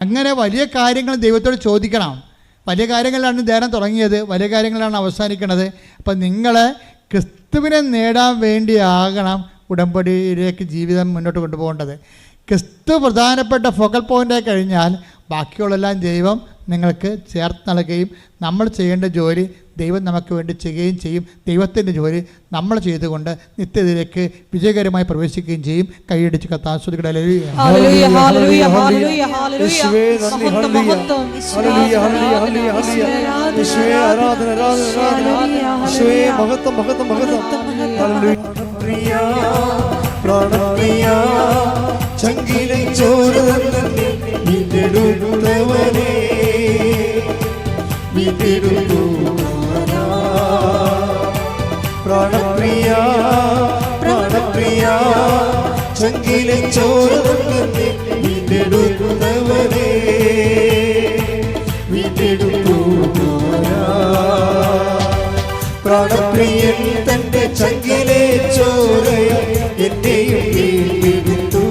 അങ്ങനെ വലിയ കാര്യങ്ങൾ ദൈവത്തോട് ചോദിക്കണം. വലിയ കാര്യങ്ങളിലാണ് ധ്യാനം തുടങ്ങിയത്, വലിയ കാര്യങ്ങളാണ് അവസാനിക്കുന്നത്. അപ്പം നിങ്ങൾ ക്രിസ്തുവിനെ നേടാൻ വേണ്ടിയാകണം ഉടമ്പടിയിലേക്ക് ജീവിതം മുന്നോട്ട് കൊണ്ടുപോകേണ്ടത്. ക്രിസ്തു പ്രധാനപ്പെട്ട ഫോക്കൽ പോയിൻ്റായി കഴിഞ്ഞാൽ ബാക്കിയുള്ളെല്ലാം ദൈവം നിങ്ങൾക്ക് ചേർത്ത് നൽകുകയും നമ്മൾ ചെയ്യേണ്ട ജോലി ദൈവം നമുക്ക് വേണ്ടി ചെയ്യുകയും ചെയ്യും. ദൈവത്തിൻ്റെ ജോലി നമ്മൾ ചെയ്തുകൊണ്ട് നിത്യതയിലേക്ക് വിജയകരമായി പ്രവേശിക്കുകയും ചെയ്യും. കൈയടിച്ച് കത്താസ്വദിക്കട്ടെ. ചങ്കിലെ ചോരവനെ പ്രാണപ്രിയ പ്രാണപ്രിയ ചങ്കിലെ ചോരവനെ വീണ്ടെടുക്കുന്നവനെ പ്രാണപ്രിയൻ തന്റെ ചങ്കിലെ ചോരയ എന്നെയും വീണ്ടെടുത്തു.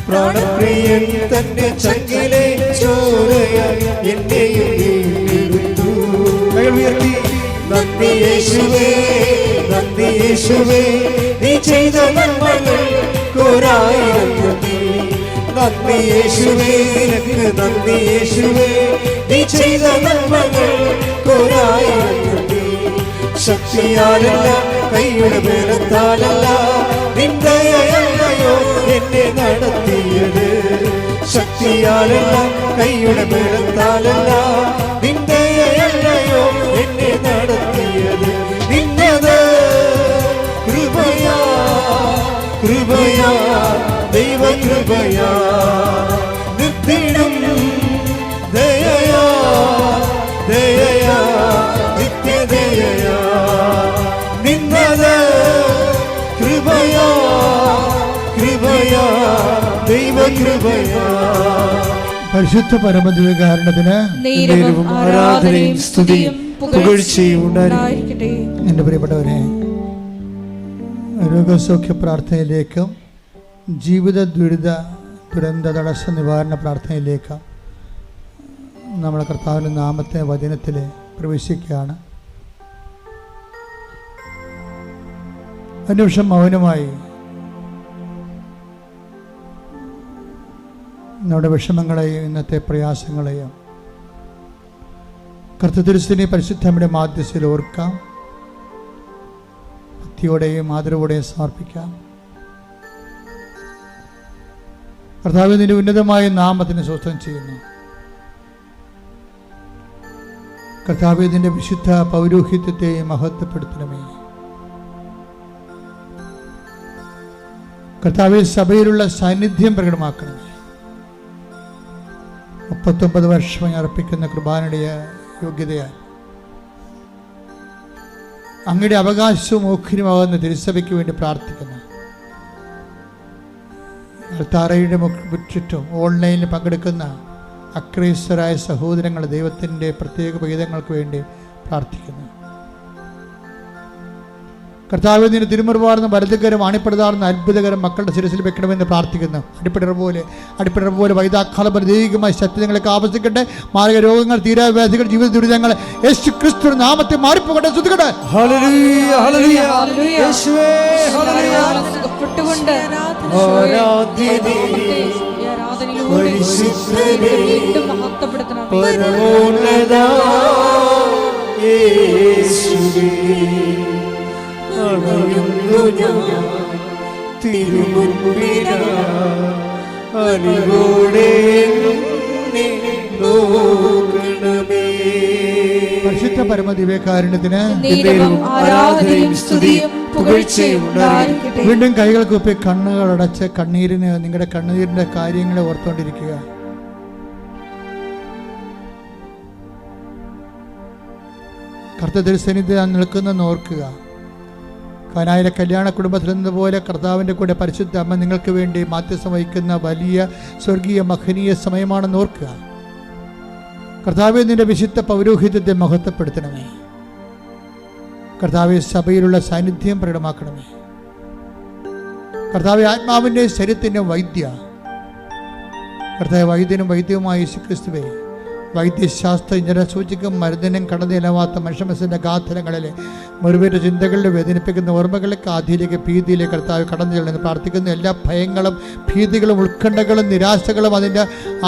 പ്രാണപ്രിയൻ തന്റെ ചങ്കിലെ ചോരയ എന്നെയും വീണ്ടെടുത്തു. നന്ദി യേശുവേ, നന്ദി യേശുവേ, നീ ചെയ്ത നന്മകൾ കോരായിരം നന്ദി. നന്ദി യേശുവേ, നന്ദി യേശുവേ, നീ ചെയ്ത നന്മകൾ കോരായിരം നന്ദി. ശക്തിയാലല്ല, കൈയുടെ ബലത്താലല്ല, നിന്ദയല്ലയോ എന്നെ നടത്തിയത്. ശക്തിയാലല്ല, കൈയുടെ ബലത്താലല്ല, നിന്ദയല്ലയോ എന്നെ നടത്തിയത്. നിന്നത് കൃപയാ, കൃപയാ, ദൈവ കൃപയാ, നിർത്തിടും ദയയാ, ദയയാ, നിത്യദയയാ. നിന്നത് കൃപയാ, കൃപയാ, ദൈവ കൃപയാ. പരിശുദ്ധ പരമദിവ്യകാരുണ്യത്തിന് ആരാധനയും സ്തുതിയും പുകഴ്ചയും ഉണ്ടായിരിക്കട്ടെ. എൻ്റെ പ്രിയപ്പെട്ടവരെ, രോഗസൗഖ്യ പ്രാർത്ഥനയിലേക്കും ജീവിത ദുരന്ത തടസ്സ നിവാരണ പ്രാർത്ഥനയിലേക്കും നമ്മുടെ കർത്താവിൻ്റെ നാമത്തെ വചനത്തിൽ പ്രവേശിക്കുകയാണ്. ഒരു നിമിഷം മൗനമായി നമ്മുടെ വിഷമങ്ങളെയും ഇന്നത്തെ പ്രയാസങ്ങളെയും കർത്തൃത്തിരുസ്ഥിനെ പരിശുദ്ധമ്മയുടെ മാധ്യസ്ഥയിൽ ഓർക്കാം. ഭക്തിയോടെയും ആദരവോടെയും സമർപ്പിക്കാം. കർത്താവ് നിന്റെ ഉന്നതമായ നാമത്തിന് സ്വസ്ഥം ചെയ്യുന്നു. കർത്താവ് നിന്റെ വിശുദ്ധ പൗരോഹിത്യത്തെ മഹത്വപ്പെടുത്തണമേ. കർത്താവ് സഭയിലുള്ള സാന്നിധ്യം പ്രകടമാക്കണമേ. 39 വർഷമായി അർപ്പിക്കുന്ന കുർബാനയുടെ യോഗ്യതയാൽ അങ്ങയുടെ അവകാശവും ഓഖ്യമാകുന്ന തിരുസഭയ്ക്ക് വേണ്ടി പ്രാർത്ഥിക്കുന്നു. അൾത്താരയുടെ ചുറ്റും ഓൺലൈനിൽ പങ്കെടുക്കുന്ന അക്രൈസ്തരായ സഹോദരങ്ങൾ ദൈവത്തിൻ്റെ പ്രത്യേക പൈതങ്ങൾക്ക് വേണ്ടി പ്രാർത്ഥിക്കുന്നു. കർത്താവ് നിന്റെ തിരുമുറിവാർന്ന വലതുകരം അണിപ്പെടുതാർന്ന അത്ഭുതകരം മക്കളുടെ ശിരസിൽ വെക്കണമെന്ന് പ്രാർത്ഥിക്കുന്നു. അടിപ്പിടർ പോലെ വൈദാഘാതം ദൈവികമായ സത്യങ്ങളൊക്കെ ആവശ്യിക്കട്ടെ. മാരക രോഗങ്ങൾ, തീരാവ്യാധികൾ, ജീവിത ദുരിതങ്ങൾ യേശു ക്രിസ്തു നാമത്തെ മാറിപ്പോകട്ടെ. ശ്രദ്ധിക്കട്ടെ. പരിശുദ്ധ പരമദിവ്യകാരുണ്യത്തിന് ആരാധനയും സ്തുതിയും പുകഴ്ചയും ഉണ്ടായിരിക്കട്ടെ. വീണ്ടും കൈകൾ കൂപ്പി കണ്ണുകളടച്ച് നിങ്ങളുടെ കണ്ണുനീരിന്റെ കാര്യങ്ങളെ ഓർത്തുകൊണ്ടിരിക്കുക. കർത്തൃസന്നിധിയിൽ നിൽക്കുന്ന ഓർക്കുക. കാനായിലെ കല്യാണ കുടുംബത്തിൽ നിന്നതുപോലെ കർത്താവിൻ്റെ കൂടെ പരിശുദ്ധ അമ്മ നിങ്ങൾക്ക് വേണ്ടി മാധ്യസ്ഥം വഹിക്കുന്ന വലിയ സ്വർഗീയ മഹനീയ സമയമാണെന്ന് ഓർക്കുക. കർത്താവെ നിന്റെ വിശുദ്ധ പൗരോഹിത്യത്തെ മഹത്വപ്പെടുത്തണമേ. കർത്താവെ സഭയിലുള്ള സാന്നിധ്യം പ്രകടമാക്കണമേ. കർത്താവെ ആത്മാവിൻ്റെ ശരീരത്തിൻ്റെ വൈദ്യ കർത്താവ് വൈദ്യനും വൈദ്യവുമായ യേശുക്രിസ്തുവേ, വൈദ്യശാസ്ത്രജ്ഞരെ സൂചിക്കും മരുന്നിനും കടന്നിലവാത്ത മനുഷ്യമനസ്സിൻ്റെ ഗാഥനങ്ങളിൽ മുറിവേറ്റ ചിന്തകളിൽ വേദനിപ്പിക്കുന്ന ഓർമ്മകളിലേക്ക് ആധിയിലേക്ക് ഭീതിയിലേക്ക് കർത്താവ് കടന്നു ചെല്ലുന്നു പ്രാർത്ഥിക്കുന്ന എല്ലാ ഭയങ്ങളും ഭീതികളും ഉത്കണ്ഠകളും നിരാശകളും അതിൻ്റെ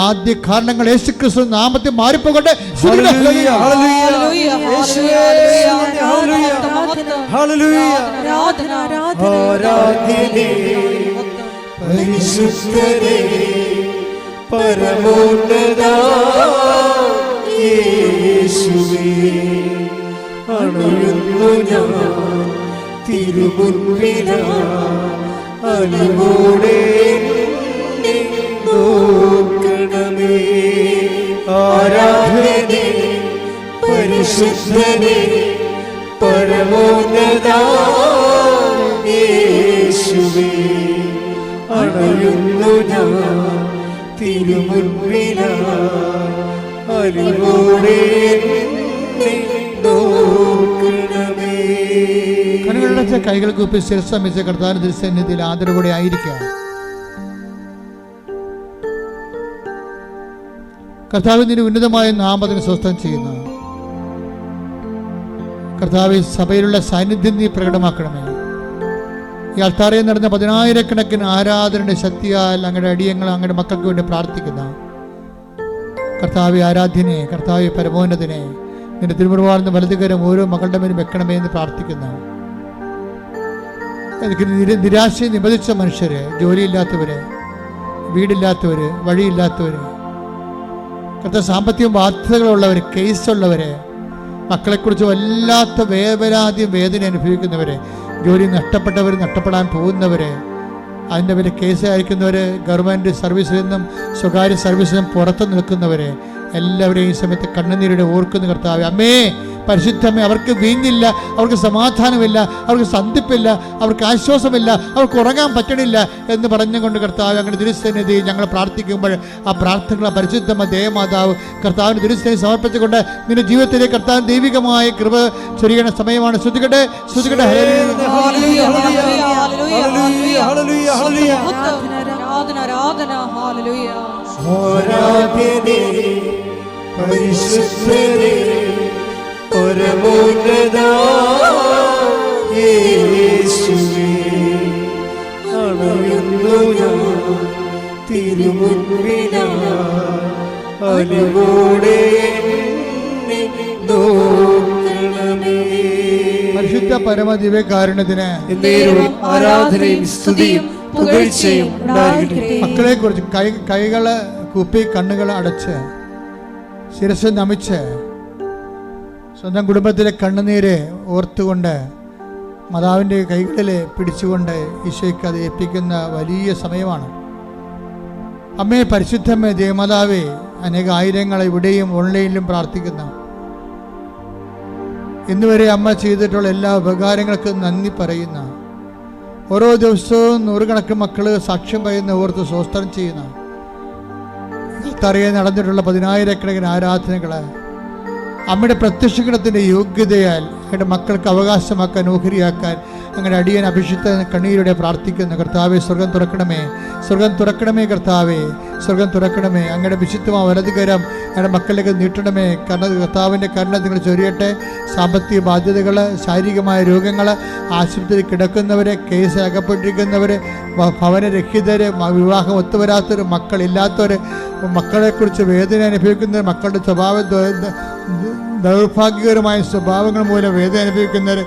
ആദ്യ കാരണങ്ങൾ യേശുക്രിസ്തു നാമത്തിൽ മാറിപ്പോകട്ടെ. പരമോന്നത യേശുവേ, അണയുന്നു ഞാൻ തിരുമുൻപിലായി, അലിവോടെ എന്നെ നോക്കണമേ. ആരാധനേ പരിശുദ്ധനേ പരമോന്നത യേശുവേ, അണയുന്നു ഞാൻ തിരുമുൻപിലായി, അലിവോടെ എന്നെ നോക്കണമേ. കണ്ണുകളിലച്ച കൈകൾ കൂപ്പി ശിരസമിച്ച കർത്താവിന്റെ തിരുസന്നിധിയിൽ ആദരവോടെ ആയിരിക്കുക. കർത്താവിന്റെ ഉന്നതമായ നാമത്തിന് സ്വസ്ഥം ചെയ്യുന്നു. കർത്താവ് സഭയിലുള്ള സാന്നിധ്യം നീ പ്രകടമാക്കണമേ. ഈ അൾത്താരയിൽ നടന്ന 10,000-കണക്കിന് ആരാധനയുടെ ശക്തിയാൽ അങ്ങയുടെ അടിയങ്ങൾ അങ്ങയുടെ മക്കൾക്ക് വേണ്ടി പ്രാർത്ഥിക്കുന്ന കർത്താവ് ആരാധ്യനെ, കർത്താവ് പരമോന്നതനെ, നിന്റെ തിരുമുറുവാർന്ന വലതുകരം ഓരോ മകളുടെ മേലും വെക്കണമേ എന്ന് പ്രാർത്ഥിക്കുന്നു. എനിക്ക് നിരാശയെ നിബന്ധിച്ച മനുഷ്യര്, ജോലിയില്ലാത്തവര്, വീടില്ലാത്തവര്, വഴിയില്ലാത്തവര്, കർത്താവ് സാമ്പത്തിക ബാധ്യതകളുള്ളവര്, കേസുള്ളവര്, മക്കളെക്കുറിച്ച് വല്ലാത്ത വേവലാതിയും വേദന അനുഭവിക്കുന്നവര്, ജോലി നഷ്ടപ്പെട്ടവർ, നഷ്ടപ്പെടാൻ പോകുന്നവര്, അതിൻ്റെ പേര് കേസ് അയക്കുന്നവർ, ഗവൺമെൻറ് സർവീസിൽ നിന്നും സ്വകാര്യ സർവീസിൽ നിന്നും പുറത്തു നിൽക്കുന്നവർ എല്ലാവരെയും ഈ സമയത്ത് കണ്ണുനീരോടെ ഓർക്കുന്ന കർത്താവേ, അമ്മേ പരിശുദ്ധമേ, അവർക്ക് വീഞ്ഞില്ല, അവർക്ക് സമാധാനമില്ല, അവർക്ക് സന്ധിപ്പില്ല, അവർക്ക് ആശ്വാസമില്ല, അവർക്ക് ഉറങ്ങാൻ പറ്റണില്ല എന്ന് പറഞ്ഞുകൊണ്ട് കർത്താവ് അങ്ങനെ തിരുസന്നിധി ഞങ്ങൾ പ്രാർത്ഥിക്കുമ്പോൾ ആ പ്രാർത്ഥനകൾ പരിശുദ്ധമ ദേവമാതാവ് കർത്താവിന് തിരുസന്നിധി സമർപ്പിച്ചുകൊണ്ട് നിന്റെ ജീവിതത്തിലേക്ക് കർത്താവ് ദൈവികമായ കൃപ ചൊരിയണ സമയമാണ്. ശ്രദ്ധിക്കട്ടെ, ശ്രദ്ധിക്കട്ടെ. പരമോന്നത യേശുവേ, അണയുന്നു ഞാൻ തിരുമുൻപിലായി, അലിവോടെ എന്നെ നോക്കണമേ. പരിശുദ്ധ പരമദിവ്യകാരുണ്യത്തിന് ആരാധനയും സ്തുതിയും പുകഴ്ചയും ഉണ്ടായിരിക്കട്ടെ. മക്കളെ കുറിച്ച് കൈകള് കുപ്പി കണ്ണുകൾ അടച്ച് ശിരസ് നമിച്ച് സ്വന്തം കുടുംബത്തിലെ കണ്ണുനീര് ഓർത്തുകൊണ്ട് മാതാവിൻ്റെ കൈകളിൽ പിടിച്ചുകൊണ്ട് ഈശോയ്ക്ക് അത് ഏൽപ്പിക്കുന്ന വലിയ സമയമാണ്. അമ്മേ പരിശുദ്ധമ്മേ ദേവമാതാവേ, അനേക ആയിരങ്ങളെ ഇവിടെയും ഓൺലൈനിലും പ്രാർത്ഥിക്കുന്ന ഇന്നുവരെ അമ്മ ചെയ്തിട്ടുള്ള എല്ലാ ഉപകാരങ്ങൾക്കും നന്ദി പറയുന്ന, ഓരോ ദിവസവും നൂറുകണക്കിന് മക്കൾ സാക്ഷ്യം പറയുന്ന ഓർത്ത് സ്വസ്ത്രം ചെയ്യുന്ന, തറയെ നടന്നിട്ടുള്ള 10,000-കണക്കിന് ആരാധനകൾ അമ്മയുടെ പ്രത്യക്ഷഗണത്തിൻ്റെ യോഗ്യതയാൽ അങ്ങയുടെ മക്കൾക്ക് അവകാശമാക്കാൻ, ഓഹരിയാക്കാൻ അങ്ങനെ അടിയൻ അഭിഷിക്ത കണ്ണീരോടെ പ്രാർത്ഥിക്കുന്നു. കർത്താവെ, സ്വർഗം തുറക്കണമേ, സ്വർഗം തുറക്കണമേ, കർത്താവെ സ്വർഗം തുറക്കണമേ. അങ്ങയുടെ വിശുദ്ധമായ വലതുകരം അങ്ങയുടെ മക്കളിലേക്ക് നീട്ടണമേ. കർത്താവിൻ്റെ കരുണ നിങ്ങൾ ചൊരിയട്ടെ. സാമ്പത്തിക ബാധ്യതകൾ, ശാരീരികമായ രോഗങ്ങൾ, ആശുപത്രിയിൽ കിടക്കുന്നവരെ, കേസ് അകപ്പെട്ടിരിക്കുന്നവർ, ഭവനരഹിതർ, വിവാഹം ഒത്തുവരാത്തവർ, മക്കളില്ലാത്തവർ, മക്കളെക്കുറിച്ച് വേദന അനുഭവിക്കുന്നവർ, മക്കളുടെ ദൗർഭാഗ്യകരമായ സ്വഭാവങ്ങൾ മൂലം വേദന അനുഭവിക്കുന്നവർ,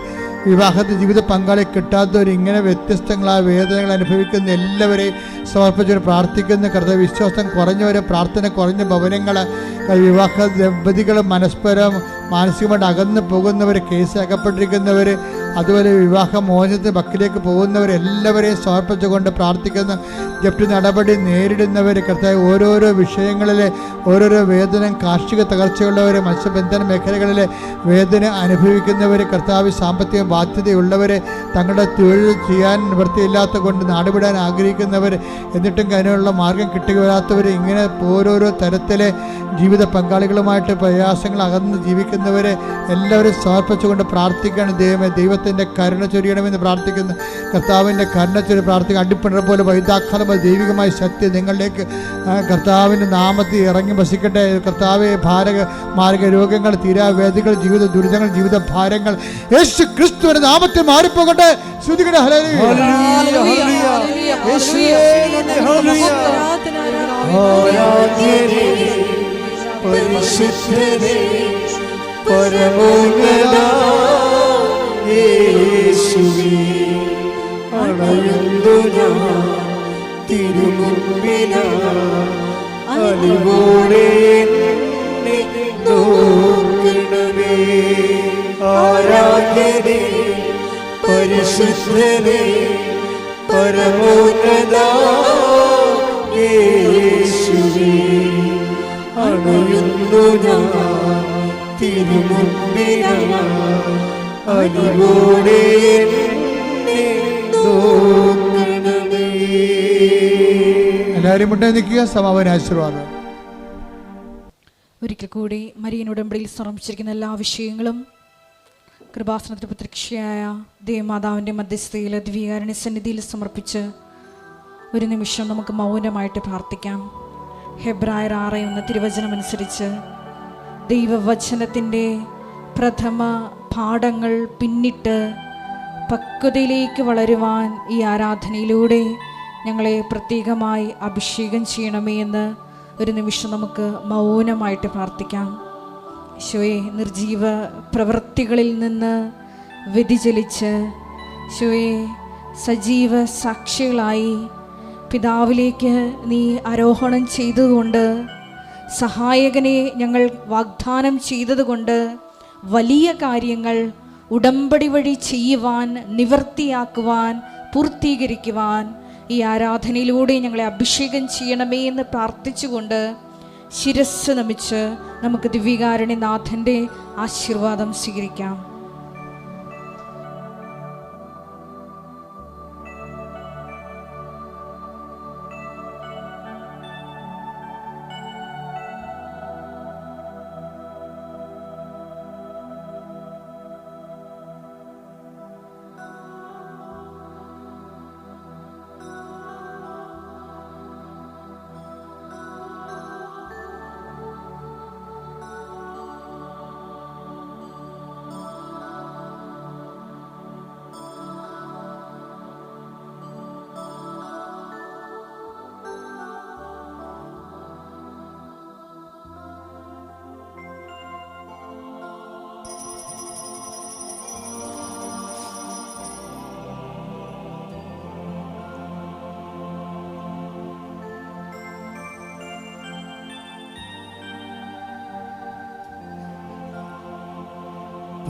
വിവാഹത്തിൽ ജീവിത പങ്കാളി കിട്ടാത്തവർ, ഇങ്ങനെ വ്യത്യസ്തങ്ങളായ വേദനകൾ അനുഭവിക്കുന്ന എല്ലാവരെയും സമർപ്പിച്ചവർ പ്രാർത്ഥിക്കുന്ന കർത്താവ്. വിശ്വാസം കുറഞ്ഞവരെ, പ്രാർത്ഥന കുറഞ്ഞ ഭവനങ്ങൾ, വിവാഹ ദമ്പതികൾ പരസ്പരം മാനസികമായിട്ട് അകന്നു പോകുന്നവർ, കേസ് അകപ്പെട്ടിരിക്കുന്നവർ, അതുപോലെ വിവാഹമോചനത്തിന് പക്കിലേക്ക് പോകുന്നവരെല്ലാവരെയും സമർപ്പിച്ചുകൊണ്ട് പ്രാർത്ഥിക്കുന്ന ജപ്തി നടപടി നേരിടുന്നവർ, കർത്താവ് ഓരോരോ വിഷയങ്ങളിൽ ഓരോരോ വേദന, കാർഷിക തകർച്ചയുള്ളവർ, മത്സ്യബന്ധന മേഖലകളിൽ വേദന അനുഭവിക്കുന്നവർ, കർത്താവ് സാമ്പത്തിക ബാധ്യതയുള്ളവർ, തങ്ങളുടെ തൊഴിൽ ചെയ്യാൻ നിവൃത്തിയില്ലാത്ത കൊണ്ട് നാടുവിടാൻ ആഗ്രഹിക്കുന്നവർ, എന്നിട്ടും അതിനുള്ള മാർഗം കിട്ടുക വരാത്തവർ, ഇങ്ങനെ ഓരോരോ തരത്തിലെ ജീവിത പങ്കാളികളുമായിട്ട് പ്രയാസങ്ങൾ അകന്ന് ജീവിക്കുന്ന ആഗ്രഹിക്കുന്നവരെ എല്ലാവരും സമർപ്പിച്ചുകൊണ്ട് പ്രാർത്ഥിക്കുകയാണ്. ദൈവമേ, ദൈവത്തിൻ്റെ കരുണ ചൊരിയണമെന്ന് പ്രാർത്ഥിക്കുന്നു. കർത്താവിൻ്റെ കരുണ ചൊരി പ്രാർത്ഥിക്കുക. അടിപ്പിണർ പോലെ വൈതാക്കാലമായ ദൈവികമായ ശക്തി നിങ്ങളിലേക്ക് കർത്താവിൻ്റെ നാമത്തിൽ ഇറങ്ങി വസിക്കട്ടെ. കർത്താവെ, മാരക രോഗങ്ങൾ, തീരാവേദികൾ, ജീവിത ദുരിതങ്ങൾ, ജീവിത ഭാരങ്ങൾ യേശു ക്രിസ്തുവിന്റെ നാമത്തിൽ മാറിപ്പോകട്ടെ. ശ്രുതികട ഹല്ലേലൂയ. പരിശുദ്ധനേ, പരമോന്നത യേശുവേ, അണയുന്നു ഞാൻ തിരുമുൻപിനായി. അലിവോടെ എന്നെ നോക്കണമേ. ആരാധ്യനേ, പരിശുദ്ധനേ, പരമോന്നത യേശുവേ, അണയുന്നു ഞാൻ തിരുമുൻപിനായി. അലിവോടെ എന്നെ നോക്കണമേ. എല്ലാവരും മുട്ടേ നിൽക്കുക. സമാപന ആശീർവാദം. ഒരിക്കൽ കൂടി മരിയൻ ഉടമ്പടിയിൽ സമർപ്പിച്ചിരിക്കുന്ന എല്ലാ വിഷയങ്ങളും കൃപാസനത്തിന് പ്രത്യക്ഷയായ ദേവമാതാവിൻ്റെ മധ്യസ്ഥയിൽ ദിവ്യകാരുണ്യ സന്നിധിയിൽ സമർപ്പിച്ച് ഒരു നിമിഷം നമുക്ക് മൗനമായിട്ട് പ്രാർത്ഥിക്കാം. ഹെബ്രായർ 6:1 തിരുവചനമനുസരിച്ച് ദൈവവചനത്തിൻ്റെ പ്രഥമ പാഠങ്ങൾ പിന്നിട്ട് പക്വതയിലേക്ക് വളരുവാൻ ഈ ആരാധനയിലൂടെ ഞങ്ങളെ പ്രത്യേകമായി അഭിഷേകം ചെയ്യണമേ എന്ന് ഒരു നിമിഷം നമുക്ക് മൗനമായിട്ട് പ്രാർത്ഥിക്കാം. ഈശോയെ, നിർജീവ പ്രവൃത്തികളിൽ നിന്ന് വ്യതിചലിച്ച് ഈശോയെ സജീവ സാക്ഷികളായി പിതാവിലേക്ക് നീ ആരോഹണം ചെയ്തതുകൊണ്ട്, സഹായകനെ ഞങ്ങൾ വാഗ്ദാനം ചെയ്തതുകൊണ്ട് വലിയ കാര്യങ്ങൾ ഉടമ്പടി വഴി ചെയ്യുവാൻ, നിവർത്തിയാക്കുവാൻ, പൂർത്തീകരിക്കുവാൻ ഈ ആരാധനയിലൂടെ ഞങ്ങളെ അഭിഷേകം ചെയ്യണമേ എന്ന് പ്രാർത്ഥിച്ചുകൊണ്ട് ശിരസ്സ് നമിച്ച് നമുക്ക് ദിവ്യകാരുണ്യനാഥൻ്റെ ആശീർവാദം സ്വീകരിക്കാം.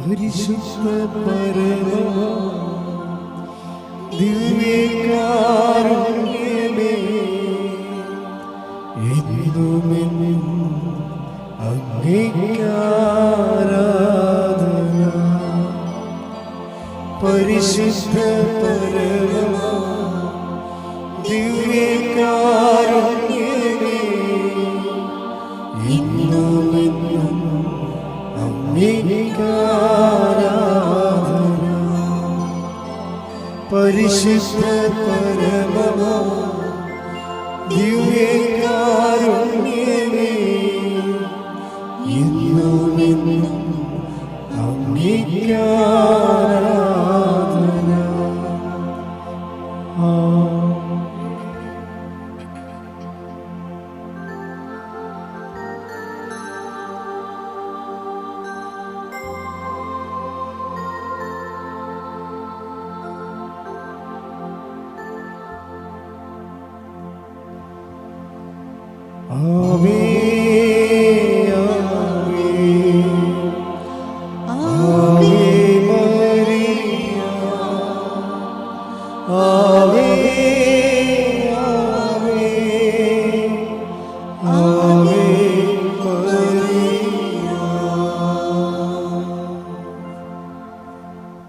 പരിശുദ്ധ പരമ ദിവ്യകാരുണ്യമേ, എന്നുമെന്നും അങ്ങേക്കാരാധന. പരിശുദ്ധ പരമ ദിവ്യകാരുണ്യമേ, എന്നുമെന്നും അങ്ങേക്കാരാധന. പരിശുദ്ധ പരമ ദിവ്യകാരുണ്യമേ, എന്നുമെന്നും അങ്ങേക്കാരാധന. ആമേൻ.